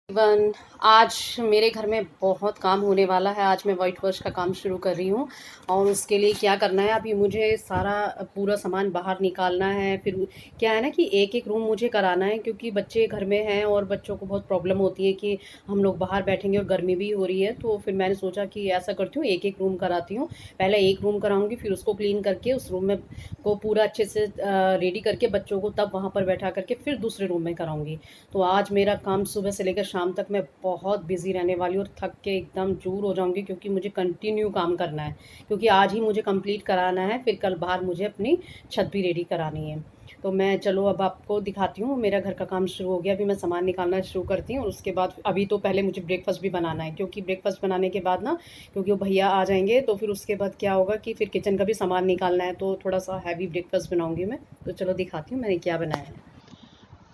तकरीबन आज मेरे घर में बहुत काम होने वाला है। आज मैं व्हाइट वॉश का काम शुरू कर रही हूँ और उसके लिए क्या करना है, अभी मुझे सारा पूरा सामान बाहर निकालना है। फिर क्या है ना कि एक-एक रूम मुझे कराना है, क्योंकि बच्चे घर में हैं और बच्चों को बहुत प्रॉब्लम होती है कि हम लोग बाहर बैठेंगे और गर्मी भी हो रही है। तो फिर मैंने सोचा कि ऐसा करती हूँ, एक-एक रूम कराती हूँ। पहले एक रूम कराऊँगी, फिर उसको क्लीन करके उस रूम में को पूरा अच्छे से रेडी करके बच्चों को तब वहाँ पर बैठा करके फिर दूसरे रूम में कराऊँगी। तो आज मेरा काम सुबह से लेकर शाम तक मैं बहुत बिज़ी रहने वाली हूँ और थक के एकदम चूर हो जाऊँगी, क्योंकि मुझे कंटिन्यू काम करना है। क्योंकि आज ही मुझे कंप्लीट कराना है, फिर कल बाहर मुझे अपनी छत भी रेडी करानी है। तो मैं चलो अब आपको दिखाती हूँ, मेरा घर का काम शुरू हो गया। अभी मैं सामान निकालना शुरू करती हूँ और उसके बाद अभी तो पहले मुझे ब्रेकफ़ास्ट भी बनाना है, क्योंकि ब्रेकफ़ास्ट बनाने के बाद ना, क्योंकि वो भैया आ जाएँगे तो फिर उसके बाद क्या होगा कि फिर किचन का भी सामान निकालना है, तो थोड़ा-सा हैवी ब्रेकफ़ास्ट बनाऊँगी मैं। तो चलो दिखाती हूँ मैंने क्या बनाया है।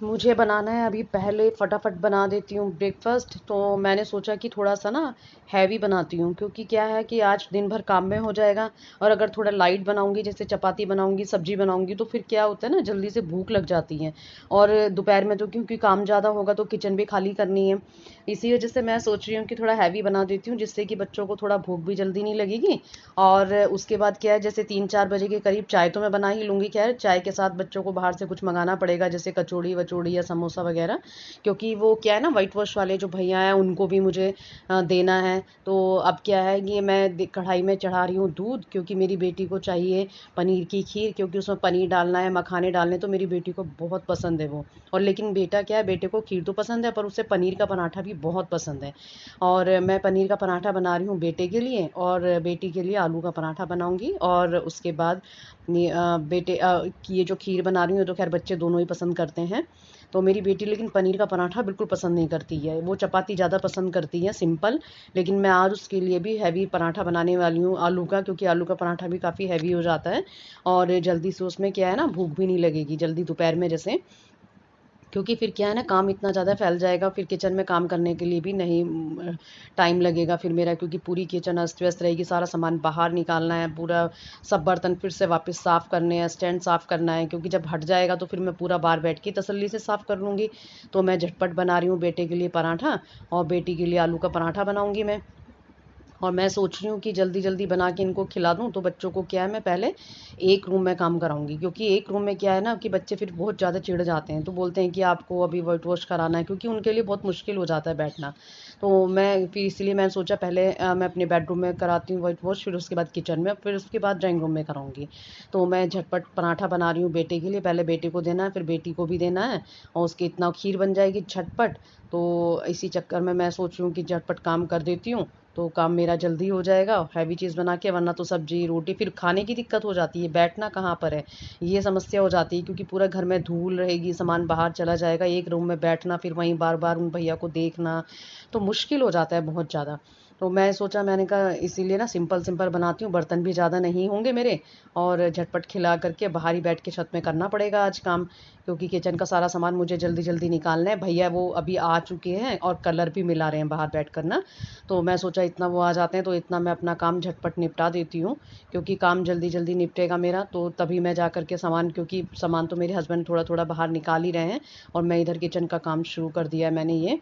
मुझे बनाना है, अभी पहले फटाफट बना देती हूँ ब्रेकफ़ास्ट। तो मैंने सोचा कि थोड़ा-सा ना हैवी बनाती हूँ, क्योंकि क्या है कि आज दिन भर काम में हो जाएगा। और अगर थोड़ा लाइट बनाऊँगी, जैसे चपाती बनाऊँगी, सब्ज़ी बनाऊँगी, तो फिर क्या होता है ना, जल्दी से भूख लग जाती है। और दोपहर में तो क्योंकि काम ज़्यादा होगा तो किचन भी खाली करनी है। इसी वजह से मैं सोच रही हूँ कि थोड़ा हैवी बना देती हूँ, जिससे कि बच्चों को थोड़ा भूख भी जल्दी नहीं लगेगी। और उसके बाद क्या है, जैसे 3-4 बजे के करीब चाय तो मैं बना ही लूँगी। क्या है, चाय के साथ बच्चों को बाहर से कुछ मँगाना पड़ेगा, जैसे कचौड़ी-वचौड़ी या समोसा वग़ैरह। क्योंकि वो क्या है ना, व्हाइट वॉश वाले जो भैया हैं उनको भी मुझे देना है। तो अब क्या है, ये मैं कढ़ाई में चढ़ा रही हूँ दूध, क्योंकि मेरी बेटी को चाहिए पनीर की खीर, क्योंकि उसमें पनीर डालना है, मखाने डालने, तो मेरी बेटी को बहुत पसंद है वो। और लेकिन बेटा क्या है, बेटे को खीर तो पसंद है पर उसे पनीर का पराठा भी बहुत पसंद है। और मैं पनीर का पराठा बना रही हूँ बेटे के लिए, और बेटी के लिए आलू का पराठा बनाऊँगी। और उसके बाद बेटे की ये जो खीर बना रही हूँ, तो खैर बच्चे दोनों ही पसंद करते हैं। तो मेरी बेटी लेकिन पनीर का पराठा बिल्कुल पसंद नहीं करती है, वो चपाती ज़्यादा पसंद करती है, सिंपल। लेकिन मैं आज उसके लिए भी हैवी पराठा बनाने वाली हूँ आलू का, क्योंकि आलू का पराठा भी काफ़ी हैवी हो जाता है। और जल्दी से उसमें क्या है ना, भूख भी नहीं लगेगी जल्दी दोपहर में जैसे। क्योंकि फिर क्या है ना, काम इतना ज़्यादा फैल जाएगा, फिर किचन में काम करने के लिए भी नहीं टाइम लगेगा फिर मेरा, क्योंकि पूरी किचन अस्त व्यस्त रहेगी, सारा सामान बाहर निकालना है, पूरा सब बर्तन फिर से वापस साफ़ करने हैं, स्टैंड साफ़ करना है, क्योंकि जब हट जाएगा तो फिर मैं पूरा बार बैठ के तसल्ली से साफ़ कर लूँगी। तो मैं झटपट बना रही हूँ बेटे के लिए पराठा, और बेटी के लिए आलू का पराठा बनाऊँगी मैं। और मैं सोच रही हूँ कि जल्दी-जल्दी बना के इनको खिला दूँ, तो बच्चों को क्या है, मैं पहले एक रूम में काम कराऊँगी, क्योंकि एक रूम में क्या है ना कि बच्चे फिर बहुत ज़्यादा चिढ़ जाते हैं, तो बोलते हैं कि आपको अभी व्हाइट वॉश कराना है, क्योंकि उनके लिए बहुत मुश्किल हो जाता है बैठना। तो मैं फिर इसलिए मैंने सोचा पहले मैं अपने बेडरूम में कराती हूँ व्हाइट वॉश, फिर उसके बाद किचन में, फिर उसके बाद ड्राइंग रूम में कराऊँगी। तो मैं झटपट पराठा बना रही हूँ बेटे के लिए, पहले बेटे को देना है, फिर बेटी को भी देना है, और उसकी इतना खीर बन जाएगी झटपट। तो इसी चक्कर में मैं सोच रही हूँ कि झटपट काम कर देती हूँ, तो काम मेरा जल्दी हो जाएगा हैवी चीज़ बना के। वरना तो सब्जी रोटी फिर खाने की दिक्कत हो जाती है, बैठना कहाँ पर है, ये समस्या हो जाती है, क्योंकि पूरा घर में धूल रहेगी, सामान बाहर चला जाएगा, एक रूम में बैठना, फिर वहीं बार बार उन भैया को देखना, तो मुश्किल हो जाता है बहुत ज़्यादा। तो मैं सोचा, मैंने कहा इसीलिए ना सिंपल सिंपल बनाती हूँ, बर्तन भी ज़्यादा नहीं होंगे मेरे, और झटपट खिला करके बाहर ही बैठ के छत में करना पड़ेगा आज काम, क्योंकि किचन का सारा सामान मुझे जल्दी जल्दी निकालना है। भैया वो अभी आ चुके हैं और कलर भी मिला रहे हैं बाहर बैठ कर ना। तो मैं सोचा इतना वो आ जाते हैं तो इतना मैं अपना काम झटपट निपटा देती हूँ, क्योंकि काम जल्दी जल्दी निपटेगा मेरा, तो तभी मैं जा कर के सामान, क्योंकि सामान तो मेरे हस्बैंड थोड़ा थोड़ा बाहर निकाल ही रहे हैं, और मैं इधर किचन का काम शुरू कर दिया है मैंने ये।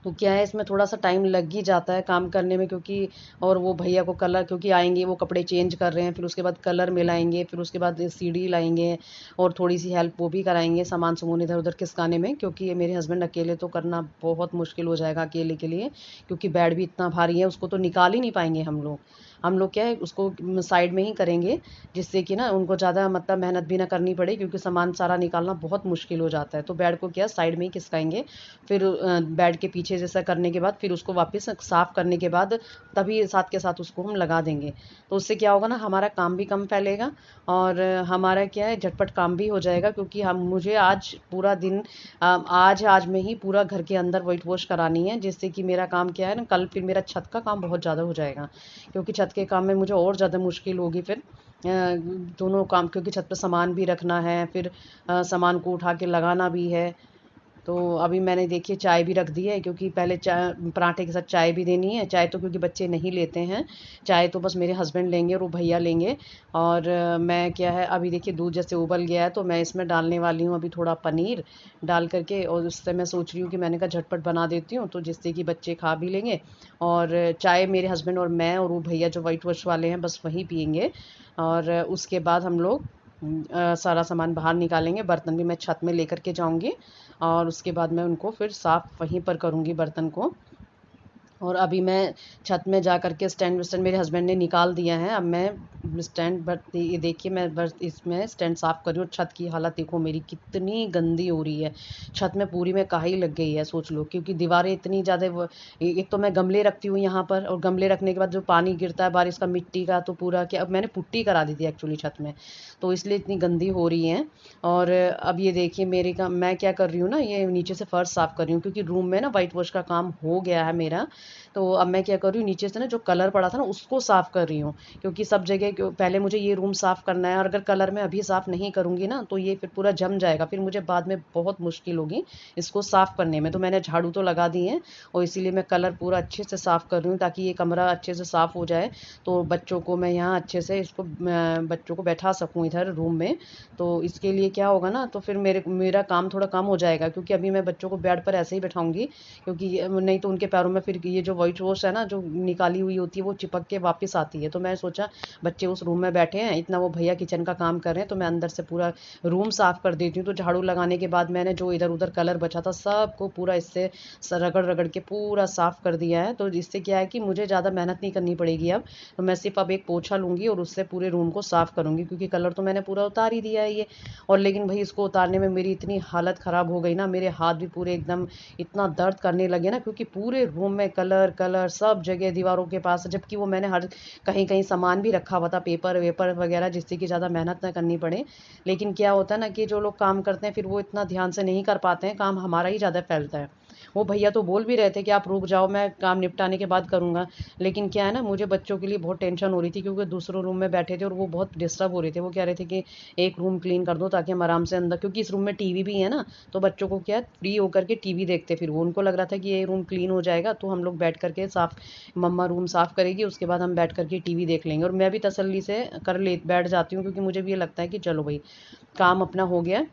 तो क्या है, इसमें थोड़ा-सा टाइम लग ही जाता है काम करने में, क्योंकि और वो भैया को कलर, क्योंकि आएँगे वो कपड़े चेंज कर रहे हैं, फिर उसके बाद कलर मिलाएँगे, फिर उसके बाद सीढ़ी लाएँगे, और थोड़ी-सी हेल्प वो भी कराएँगे सामान-सुमून इधर-उधर खिसकाने में, क्योंकि ये मेरे हस्बैंड अकेले तो करना बहुत मुश्किल हो जाएगा अकेले के लिए, क्योंकि बेड भी इतना भारी है, उसको तो निकाल ही नहीं पाएँगे हम लोग। हम लोग क्या है, उसको साइड में ही करेंगे, जिससे कि ना उनको ज़्यादा मतलब मेहनत भी ना करनी पड़े, क्योंकि सामान सारा निकालना बहुत मुश्किल हो जाता है। तो बेड को क्या साइड में ही खिसकाएँगे, फिर बेड के पीछे जैसा करने के बाद फिर उसको वापस साफ़ करने के बाद तभी साथ के साथ उसको हम लगा देंगे। तो उससे क्या होगा ना, हमारा काम भी कम फैलेगा, और हमारा क्या है, झटपट काम भी हो जाएगा, क्योंकि हम मुझे आज पूरा दिन आज में ही पूरा घर के अंदर व्हाइट वॉश करानी है, जिससे कि मेरा काम क्या है ना, कल फिर मेरा छत का काम बहुत ज़्यादा हो जाएगा, क्योंकि छत के काम में मुझे और ज़्यादा मुश्किल होगी फिर दोनों काम, क्योंकि छत पे सामान भी रखना है, फिर सामान को उठा के लगाना भी है। तो अभी मैंने देखिए चाय भी रख दी है, क्योंकि पहले चाय पराठे के साथ चाय भी देनी है। चाय तो क्योंकि बच्चे नहीं लेते हैं, चाय तो बस मेरे हस्बैंड लेंगे और वो भैया लेंगे। और मैं क्या है, अभी देखिए दूध जैसे उबल गया है तो मैं इसमें डालने वाली हूँ अभी थोड़ा पनीर डाल करके, और उससे मैं सोच रही हूँ कि मैंने कहा झटपट बना देती हूँ तो जिससे कि बच्चे खा भी लेंगे। और चाय मेरे हस्बैंड और मैं और वो भैया जो वाइट वॉश वाले हैं बस वही पियेंगे। और उसके बाद हम लोग सारा सामान बाहर निकालेंगे। बर्तन भी मैं छत में लेकर के जाऊंगी और उसके बाद मैं उनको फिर साफ़ वहीं पर करूंगी बर्तन को। और अभी मैं छत में जा कर के स्टैंड वेस्टैंड मेरे हस्बैंड ने निकाल दिया है। अब मैं स्टैंड बट ये देखिए मैं बस इसमें स्टैंड साफ़ कर रही हूँ। छत की हालत देखो मेरी कितनी गंदी हो रही है। छत में पूरी में काई लग गई है सोच लो, क्योंकि दीवारें इतनी ज़्यादा एक तो मैं गमले रखती हूँ यहाँ पर, और गमले रखने के बाद जो पानी गिरता है बारिश का मिट्टी का, तो पूरा क्या, अब मैंने पुट्टी करा दी थी एक्चुअली छत में, तो इसलिए इतनी गंदी हो रही है। और अब ये देखिए मेरे का मैं क्या कर रही हूँ ना, ये नीचे से फर्श साफ़ कर रही हूँ क्योंकि रूम में ना वाइट वॉश का काम हो गया है मेरा। तो अब मैं क्या कर रही हूँ, नीचे से ना जो कलर पड़ा था ना उसको साफ़ कर रही हूँ, क्योंकि सब जगह पहले मुझे ये रूम साफ़ करना है, और अगर कलर मैं अभी साफ़ नहीं करूँगी ना तो ये फिर पूरा जम जाएगा, फिर मुझे बाद में बहुत मुश्किल होगी इसको साफ़ करने में। तो मैंने झाड़ू तो लगा दी है और इसीलिए मैं कलर पूरा अच्छे से साफ़ कर रही हूँ ताकि ये कमरा अच्छे से साफ़ हो जाए, तो बच्चों को मैं यहाँ अच्छे से इसको बच्चों को बैठा सकूँ इधर रूम में। तो इसके लिए क्या होगा ना, तो फिर मेरा काम थोड़ा कम हो जाएगा, क्योंकि अभी मैं बच्चों को बेड पर ऐसे ही बैठाऊंगी, क्योंकि नहीं तो उनके पैरों में फिर ये जो वाइट वॉश है ना जो निकाली हुई होती है वो चिपक के वापस आती है। तो मैं सोचा बच्चे उस रूम में बैठे हैं, इतना वो भैया किचन का काम कर रहे हैं, तो मैं अंदर से पूरा रूम साफ़ कर देती हूँ। तो झाड़ू लगाने के बाद मैंने जो इधर उधर कलर बचा था सबको पूरा इससे रगड़ रगड़ के पूरा साफ़ कर दिया है। तो इससे क्या है कि मुझे ज़्यादा मेहनत नहीं करनी पड़ेगी अब। तो मैं सिर्फ अब एक पोछा लूँगी और उससे पूरे रूम को साफ़ करूँगी, क्योंकि कलर तो मैंने पूरा उतार ही दिया है ये। और लेकिन भाई इसको उतारने में मेरी इतनी हालत ख़राब हो गई ना, मेरे हाथ भी पूरे एकदम इतना दर्द करने लगे ना, क्योंकि पूरे रूम में कलर कलर सब जगह दीवारों के पास, जबकि वो मैंने हर कहीं कहीं सामान भी रखा हुआ था, पेपर वेपर वगैरह, जिससे कि ज़्यादा मेहनत ना करनी पड़े। लेकिन क्या होता है ना कि जो लोग काम करते हैं फिर वो इतना ध्यान से नहीं कर पाते हैं, काम हमारा ही ज़्यादा फैलता है। वो भैया तो बोल भी रहे थे कि आप रुक जाओ, मैं काम निपटाने के बाद करूँगा। लेकिन क्या है ना, मुझे बच्चों के लिए बहुत टेंशन हो रही थी, क्योंकि दूसरों रूम में बैठे थे और वो बहुत डिस्टर्ब हो रहे थे। वो कह रहे थे कि एक रूम क्लीन कर दो ताकि हम आराम से अंदर, क्योंकि इस रूम में टीवी भी है ना, तो बच्चों को क्या फ्री होकर के टीवी देखते, फिर वो उनको लग रहा था कि ये रूम क्लीन हो जाएगा तो हम लोग बैठ करके साफ, मम्मा रूम साफ़ करेगी उसके बाद हम बैठ करके टीवी देख लेंगे। और मैं भी तसल्ली से कर ले बैठ जाती हूँ, क्योंकि मुझे भी ये लगता है कि चलो भाई काम अपना हो गया।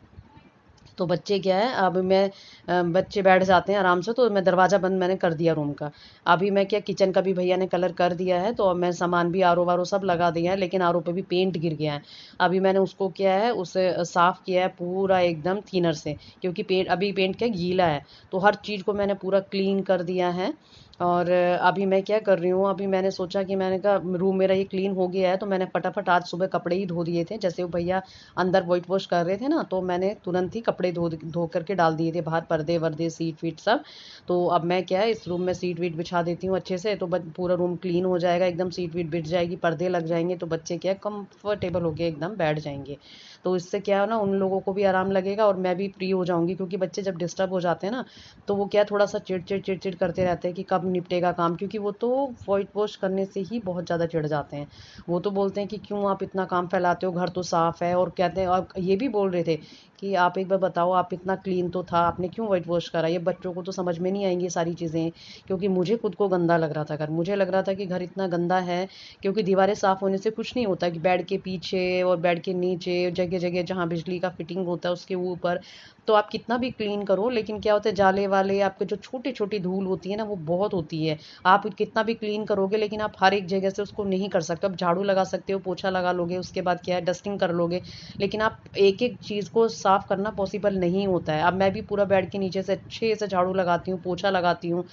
तो बच्चे क्या है, अब मैं बच्चे बैठ जाते हैं आराम से, तो मैं दरवाज़ा बंद मैंने कर दिया रूम का। अभी मैं क्या, किचन का भी भैया ने कलर कर दिया है, तो अब मैं सामान भी आर ओ वारो सब लगा दिया है, लेकिन आर ओ पे भी पेंट गिर गया है। अभी मैंने उसको क्या है, उसे साफ़ किया है पूरा एकदम थिनर से, क्योंकि पेंट अभी पेंट क्या गीला है, तो हर चीज़ को मैंने पूरा क्लीन कर दिया है। और अभी मैं क्या कर रही हूँ, अभी मैंने सोचा कि मैंने कहा रूम मेरा ये क्लीन हो गया है, तो मैंने फटाफट आज सुबह कपड़े ही धो दिए थे। जैसे वो भैया अंदर वाइट वॉश कर रहे थे ना, तो मैंने तुरंत ही कपड़े धो धो करके डाल दिए थे बाहर, पर्दे वर्दे सीट वीट सब। तो अब मैं क्या है, इस रूम में सीट वीट बिछा देती हूँ अच्छे से, तो पूरा रूम क्लीन हो जाएगा, एकदम सीट वीट बिछ जाएगी, पर्दे लग जाएंगे, तो बच्चे क्या है कंफर्टेबल होके एकदम बैठ जाएंगे। तो इससे क्या है ना, उन लोगों को भी आराम लगेगा और मैं भी फ्री हो जाऊंगी, क्योंकि बच्चे जब डिस्टर्ब हो जाते हैं ना, तो वो क्या थोड़ा सा चिड़चिड़ चिड़चिड़ करते रहते हैं कि कब निपटेगा काम, क्योंकि वो तो वाइट वॉश करने से ही बहुत ज़्यादा चिढ़ जाते हैं। वो तो बोलते हैं कि क्यों आप इतना काम फैलाते हो, घर तो साफ़ है, और कहते हैं, और ये भी बोल रहे थे कि आप एक बार बताओ, आप इतना क्लीन तो था, आपने क्यों वाइट वॉश करा। ये बच्चों को तो समझ में नहीं आएंगी सारी चीज़ें, क्योंकि मुझे खुद को गंदा लग रहा था घर, मुझे लग रहा था कि घर इतना गंदा है, क्योंकि दीवारें साफ़ होने से कुछ नहीं होता, कि बेड के पीछे और बेड के नीचे जगह जगह जहाँ बिजली का फिटिंग होता है उसके ऊपर, तो आप कितना भी क्लीन करो, लेकिन क्या होता है जाले वाले आपके जो छोटी छोटी धूल होती है ना वो बहुत होती है। आप कितना भी क्लीन करोगे लेकिन आप हर एक जगह से उसको नहीं कर सकते। आप झाड़ू लगा सकते हो, पोछा लगा लोगे, उसके बाद क्या है डस्टिंग कर लोगे, लेकिन आप एक एक चीज़ को साफ़ करना पॉसिबल नहीं होता है। अब मैं भी पूरा बेड के नीचे से अच्छे से झाड़ू लगाती हूँ, पोछा लगाती हूँ,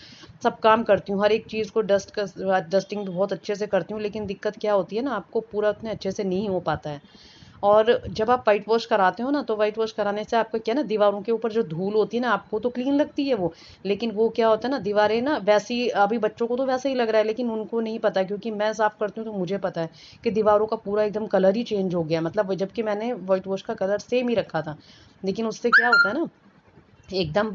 सब काम करती हूँ, हर एक चीज़ को डस्टिंग बहुत अच्छे से करती हूँ, लेकिन दिक्कत क्या होती है ना, आपको पूरा उतने अच्छे से नहीं हो पाता है। और जब आप वाइट वॉश कराते हो ना, तो वाइट वॉश कराने से आपको क्या ना, दीवारों के ऊपर जो धूल होती है ना, आपको तो क्लीन लगती है वो, लेकिन वो क्या होता है ना, दीवारें ना वैसी, अभी बच्चों को तो वैसे ही लग रहा है, लेकिन उनको नहीं पता, क्योंकि मैं साफ़ करती हूँ तो मुझे पता है कि दीवारों का पूरा एकदम कलर ही चेंज हो गया, मतलब जबकि मैंने वाइट वॉश का कलर सेम ही रखा था, लेकिन उससे क्या होता है ना, एकदम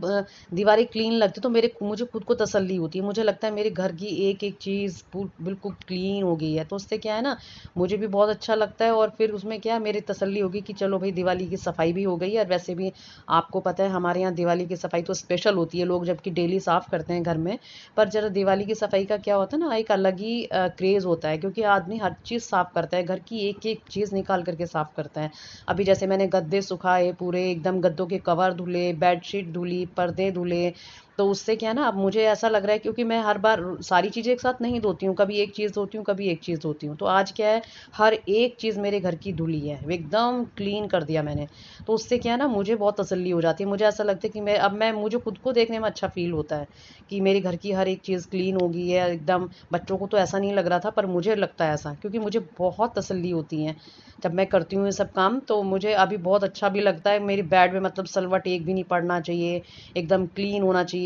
दीवारें क्लीन लगती तो मुझे खुद को तसल्ली होती है। मुझे लगता है मेरे घर की एक-एक चीज़ बिल्कुल क्लीन हो गई है। तो उससे क्या है ना, मुझे भी बहुत अच्छा लगता है और फिर उसमें क्या है मेरी तसल्ली होगी कि चलो भई दिवाली की सफाई भी हो गई है। और वैसे भी आपको पता है हमारे यहाँ दिवाली की सफाई तो स्पेशल होती है, लोग जबकि डेली साफ़ करते हैं घर में। पर ज़रा दिवाली की सफाई का क्या होता है ना, एक अलग ही क्रेज़ होता है, क्योंकि आदमी हर चीज़ साफ़ करता है, घर की एक-एक चीज़ निकाल कर के साफ़ करता है। अभी जैसे मैंने गद्दे सुखाए पूरे एकदम, गद्दों के कवर धुले, बेडशीट धुली, पर्दे धुले। तो उससे क्या है ना, अब मुझे ऐसा लग रहा है, क्योंकि मैं हर बार सारी चीज़ें एक साथ नहीं धोती हूँ, कभी एक चीज़ धोती हूँ, कभी एक चीज़ धोती हूँ। तो आज क्या है, हर एक चीज़ मेरे घर की धुली है, एकदम क्लीन कर दिया मैंने। तो उससे क्या है ना, मुझे बहुत तसल्ली हो जाती है। मुझे ऐसा लगता है कि मैं मुझे खुद को देखने में अच्छा फ़ील होता है कि मेरे घर की हर एक चीज़ क्लीन हो गई है एकदम। बच्चों को तो ऐसा नहीं लग रहा था, पर मुझे लगता है ऐसा, क्योंकि मुझे बहुत तसल्ली होती है जब मैं करती हूँ ये सब काम। तो मुझे अभी बहुत अच्छा भी लगता है। मेरी बेड में मतलब सलवट एक भी नहीं पड़ना चाहिए, एकदम क्लीन होना चाहिए।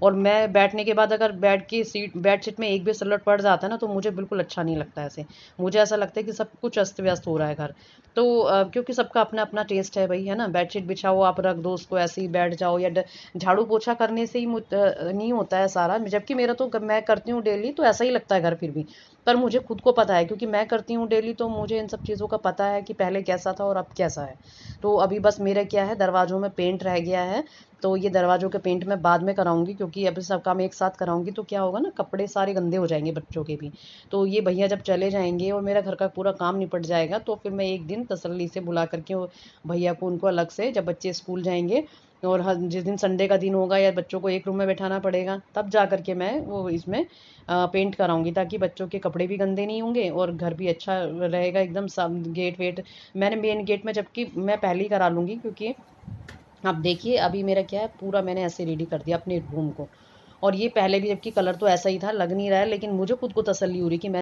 और मैं बैठने के बाद अगर बेडशीट में एक भी सलवट पड़ जाता है ना, तो मुझे बिल्कुल अच्छा नहीं लगता ऐसे। मुझे ऐसा लगता है कि सब कुछ अस्त व्यस्त हो रहा है घर। तो क्योंकि सबका अपना अपना टेस्ट है भाई, है ना। बेडशीट बिछाओ, आप रख दो उसको ऐसे ही, बैठ जाओ, या झाड़ू पोछा करने से ही नहीं होता है सारा। जबकि मेरा तो मैं करती हूँ डेली, तो ऐसा ही लगता है घर फिर भी। पर मुझे खुद को पता है, क्योंकि मैं करती हूँ डेली, तो मुझे इन सब चीज़ों का पता है कि पहले कैसा था और अब कैसा है। तो अभी बस मेरा क्या है, दरवाज़ों में पेंट रह गया है। तो ये दरवाज़ों के पेंट मैं बाद में कराऊंगी, क्योंकि अभी सब काम एक साथ कराऊंगी तो क्या होगा ना, कपड़े सारे गंदे हो जाएंगे बच्चों के भी। तो ये भैया जब चले जाएंगे और मेरा घर का पूरा काम निपट जाएगा, तो फिर मैं एक दिन तसल्ली से बुला करके वो भैया को, उनको अलग से, जब बच्चे स्कूल जाएंगे और जिस दिन संडे का दिन होगा या बच्चों को एक रूम में बैठाना पड़ेगा, तब जा करके मैं वो इसमें पेंट कराऊंगी, ताकि बच्चों के कपड़े भी गंदे नहीं होंगे और घर भी अच्छा रहेगा एकदम। सब गेट वेट मैंने मेन गेट में, जबकि मैं पहले ही करा लूँगी, क्योंकि अब देखिए अभी मेरा क्या है, पूरा मैंने ऐसे रेडी कर दिया अपने रूम को। और ये पहले भी जबकि कलर तो ऐसा ही था, लग नहीं रहा है, लेकिन मुझे खुद को तसल्ली हो रही कि मैं